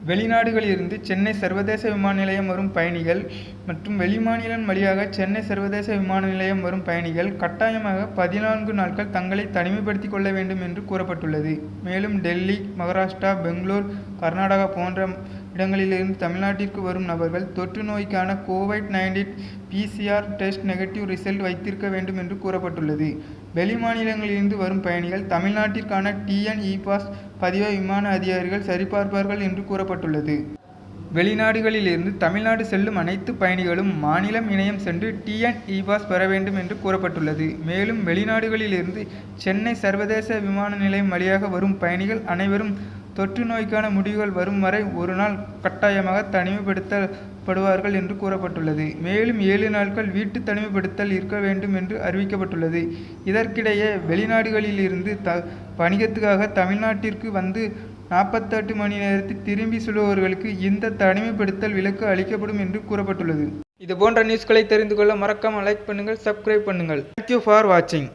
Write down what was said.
வெளிநாடுகளிலிருந்து சென்னை சர்வதேச விமான நிலையம் வரும் பயணிகள் மற்றும் வெளிமாநிலம் வழியாக சென்னை சர்வதேச விமான நிலையம் வரும் பயணிகள் கட்டாயமாக 14 நாட்கள் தங்களை தனிமைப்படுத்திக் கொள்ள வேண்டும் என்று கூறப்பட்டுள்ளது. மேலும் டெல்லி, மகாராஷ்டிரா, பெங்களூர், கர்நாடகா போன்ற இடங்களிலிருந்து தமிழ்நாட்டிற்கு வரும் நபர்கள் தொற்று நோய்க்கான COVID-19 PCR test negative result வைத்திருக்க வேண்டும் என்று கூறப்பட்டுள்ளது. வெளிமாநிலங்களிலிருந்து வரும் பயணிகள் தமிழ்நாட்டிற்கான TN-E-பாஸ் பதிவை விமான அதிகாரிகள் சரிபார்ப்பார்கள் என்று கூறப்பட்டுள்ளது. வெளிநாடுகளிலிருந்து தமிழ்நாடு செல்லும் அனைத்து பயணிகளும் மாநிலம் இணையம் சென்று TN-E-பாஸ் பெற வேண்டும் என்று கூறப்பட்டுள்ளது. மேலும் வெளிநாடுகளிலிருந்து சென்னை சர்வதேச விமான நிலையம் வழியாக வரும் பயணிகள் அனைவரும் தொற்று நோய்க்கான முடிவுகள் வரும் வரை ஒரு நாள் கட்டாயமாக தனிமைப்படுத்தப்படுவார்கள் என்று கூறப்பட்டுள்ளது. மேலும் 7 நாட்கள் வீட்டு தனிமைப்படுத்தல் இருக்க வேண்டும் என்று அறிவிக்கப்பட்டுள்ளது. இதற்கிடையே வெளிநாடுகளிலிருந்து வணிகத்துக்காக தமிழ்நாட்டிற்கு வந்து 48 மணி நேரத்தில் திரும்பி செல்பவர்களுக்கு இந்த தனிமைப்படுத்தல் விலக்கு அளிக்கப்படும் என்று கூறப்பட்டுள்ளது. இதுபோன்ற நியூஸ்களை தெரிந்து கொள்ள மறக்காமல் லைக் பண்ணுங்கள், சப்ஸ்கிரைப் பண்ணுங்கள். Thank you for watching.